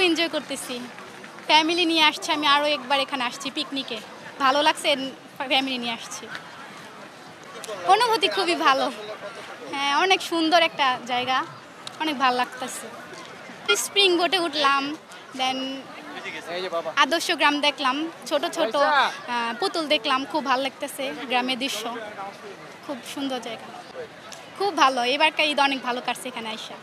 Enjoy করতেছি। Family নিয়ে আসছি, আমি আরও একবার এখানে আসছি পিকনিকে। ভালো লাগছে, ফ্যামিলি নিয়ে আসছি। অনুভূতি খুবই ভালো। হ্যাঁ, অনেক সুন্দর একটা জায়গা, অনেক ভালো লাগতেছে। স্প্রিং বোটে উঠলাম, দেন আদর্শ গ্রাম দেখলাম, ছোট ছোট পুতুল দেখলাম, খুব ভালো লাগতেছে। গ্রামের দৃশ্য খুব সুন্দর জায়গা, খুব ভালো। এবারকার ঈদ অনেক ভালো কাটছে এখানে আইসা।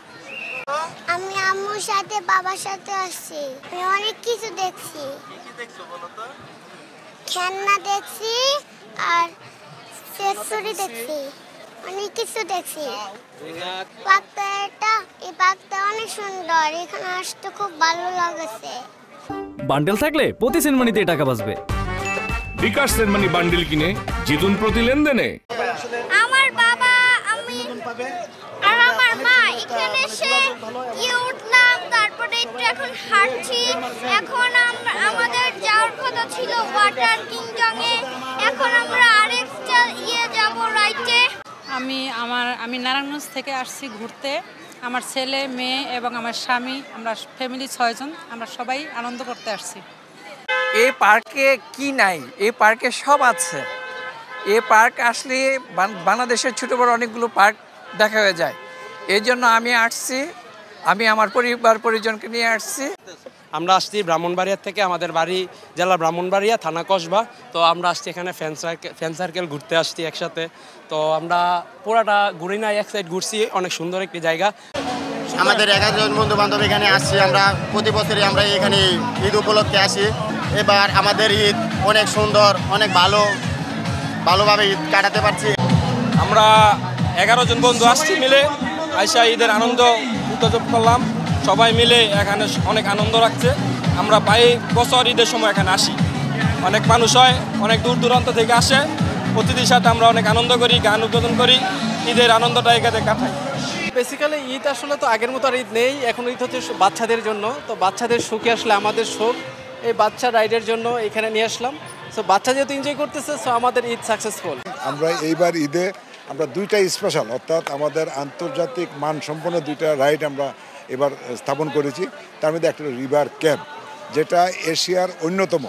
আমি আম্মুর সাথে বাবার সাথে আসছি, আমি অনেক কিছু দেখছি। খেলনা দেখছি আর সেসরি দেখছি, অনেক কিছু দেখছি। এই পার্কটা অনেক সুন্দর, এখানে আসতে খুব ভালো লাগছে। বান্ডেল থাকলে প্রতি সেনমানিতে টাকা বাঁচবে। বিকাশ সেনমানি বান্ডেল কিনে জিতুন প্রতি লেনদেনে। আমার বাবা, আমি আর আমার মা এখানে এসে উঠলাম, তারপরে একটু এখন হাঁটছি। এখন আমাদের যাওয়ার কথা ছিল ওয়াটার কিংডম এ, এখন আমরা আরেকটা যাব রাইটে। আমি নারায়ণগঞ্জ থেকে আসছি ঘুরতে। আমার ছেলে, মেয়ে এবং আমার স্বামী, আমরা ফ্যামিলি 6 জন, আমরা সবাই আনন্দ করতে আসছি। এই পার্কে কি নাই? এই পার্কে সব আছে। এই পার্ক আসলে বাংলাদেশের ছোট বড় অনেকগুলো পার্ক দেখা হয়ে যায়। এই জন্য আমি আসছি, আমি আমার পরিবার পরিজনকে নিয়ে আসছি। আমরা আসছি ব্রাহ্মণবাড়িয়া থেকে, আমাদের বাড়ি জেলা ব্রাহ্মণবাড়িয়া, থানা কসবা। তো আমরা আসছি এখানে ফ্যান সার্কেল ঘুরতে আসছি একসাথে। তো আমরা পুরাটা ঘুরি না, এক সাইড ঘুরছি, অনেক সুন্দর একটি জায়গা। আমাদের 11 জন বন্ধু বান্ধব এখানে আসছি। আমরা প্রতি বছরই আমরা এখানে ঈদ উপলক্ষে আসি। এবার আমাদের ঈদ অনেক সুন্দর, অনেক ভালোভাবে ঈদ কাটাতে পারছি। আমরা 11 জন বন্ধু আসছি মিলে, আইসা ঈদের আনন্দ উপভোগ করলাম। সবাই মিলে এখানে অনেক আনন্দ রাখছে। আমরা প্রায় বছর ঈদের সময় এখানে আসি, অনেক মানুষ হয়, অনেক দূর দূরান্ত থেকে আসে। প্রতিদিন সাথে আমরা অনেক আনন্দ করি, গান উদ্বোধন করি, ঈদের আনন্দটা এখানে কাটাই। বেসিক্যালি ঈদ আসলে তো আগের মতো আর ঈদ নেই, এখন ঈদ হচ্ছে বাচ্চাদের জন্য। তো বাচ্চাদের শোকে আসলে আমাদের শোক, এই বাচ্চা রাইডের জন্য এখানে নিয়ে আসলাম। সো বাচ্চা যেহেতু এনজয় করতেছে, সো আমাদের ঈদ সাকসেসফুল। আমরা এইবার ঈদে আমরা 2টা স্পেশাল, অর্থাৎ আমাদের আন্তর্জাতিক মানসম্পন্ন 2টা রাইড আমরা এবার স্থাপন করেছি। তার মধ্যে একটা রিভার ক্যাপ, যেটা এশিয়ার অন্যতম।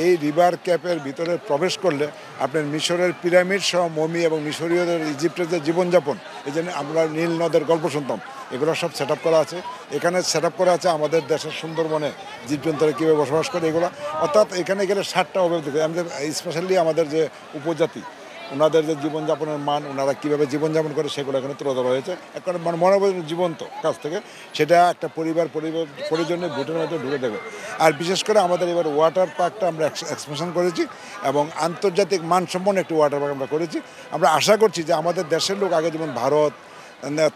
এই রিভার ক্যাপের ভিতরে প্রবেশ করলে আপনার মিশরের পিরামিড সহ মমি এবং মিশরীয়দের, ইজিপ্টের যে জীবনযাপন, এই জন্য আমরা নীল নদের গল্প শুনতাম, এগুলো সব সেট আপ করা আছে। এখানে সেট আপ করা আছে আমাদের দেশের সুন্দরবনে জীবজন্তুরা কীভাবে বসবাস করে এগুলো। অর্থাৎ এখানে গেলে 7টা অভিজ্ঞতা, আমাদের স্পেশালি আমাদের যে উপজাতি, ওনাদের যে জীবনযাপনের মান, ওনারা কীভাবে জীবনযাপন করে সেগুলো এখানে তুলে ধরা হয়েছে। এখন মনে হয় জীবন্ত কাছ থেকে, সেটা একটা পরিজনের ভোটের মধ্যে ঢুকে দেবে। আর বিশেষ করে আমাদের এবার ওয়াটার পার্কটা আমরা এক্সপেনশন করেছি এবং আন্তর্জাতিক মানসম্পন্ন একটি ওয়াটার পার্ক আমরা করেছি। আমরা আশা করছি যে আমাদের দেশের লোক আগে যেমন ভারত,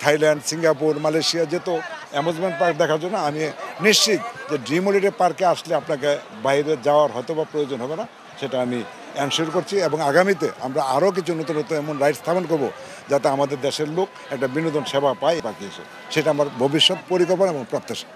থাইল্যান্ড, সিঙ্গাপুর, মালয়েশিয়া যেত অ্যামিউজমেন্ট পার্ক দেখার জন্য, আমি নিশ্চিত যে ড্রিম হলিডে পার্কে আসলে আপনাকে বাইরে যাওয়ার হয়তো বা প্রয়োজন হবে না, সেটা আমি এনশিওর করছি। এবং আগামীতে আমরা আরও কিছু নতুন নতুন এমন রাইড স্থাপন করব যাতে আমাদের দেশের লোক একটা বিনোদন সেবা পায় পাখি এসে, সেটা আমার ভবিষ্যৎ পরিকল্পনা এবং প্রত্যাশা।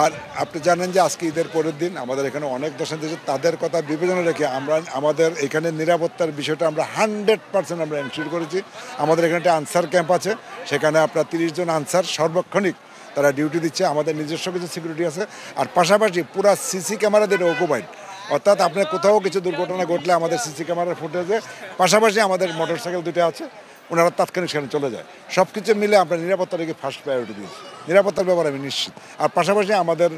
আর আপনি জানেন যে আজকে ঈদের পরের দিন আমাদের এখানে অনেক দর্শন দিয়েছে, তাদের কথা বিবেচনা রেখে আমরা আমাদের এখানে নিরাপত্তার বিষয়টা আমরা 100% আমরা এনশিওর করেছি। আমাদের এখানে একটা আনসার ক্যাম্প আছে, সেখানে আপনার 30 জন আনসার সর্বক্ষণিক তারা ডিউটি দিচ্ছে। আমাদের নিজস্ব কিছু সিকিউরিটি আছে, আর পাশাপাশি পুরা সিসি ক্যামেরা দিয়ে অকুপাইড, অর্থাৎ আপনার কোথাও কিছু দুর্ঘটনা ঘটলে আমাদের সিসি ক্যামেরার ফুটেজে, পাশাপাশি আমাদের মোটরসাইকেল 2টা আছে, ওনারা তাৎক্ষণিক সেখানে চলে যায়। সব কিছু মিলে আমরা নিরাপত্তাটাকে ফার্স্ট প্রায়োরিটি দিয়েছি, নিরাপত্তার ব্যাপারে আমি নিশ্চিত। আর পাশাপাশি আমাদের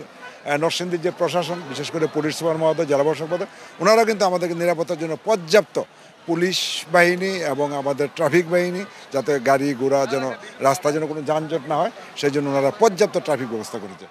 নরসিংদীর যে প্রশাসন, বিশেষ করে পুলিশ সুপার মহোদয়, জেলা প্রশাসক মহোদয়, ওনারা কিন্তু আমাদেরকে নিরাপত্তার জন্য পর্যাপ্ত পুলিশ বাহিনী এবং আমাদের ট্রাফিক বাহিনী, যাতে গাড়ি ঘোড়া যেন রাস্তা যেন কোনো যানজট না হয়, সেই জন্য ওনারা পর্যাপ্ত ট্রাফিক ব্যবস্থা করেছে।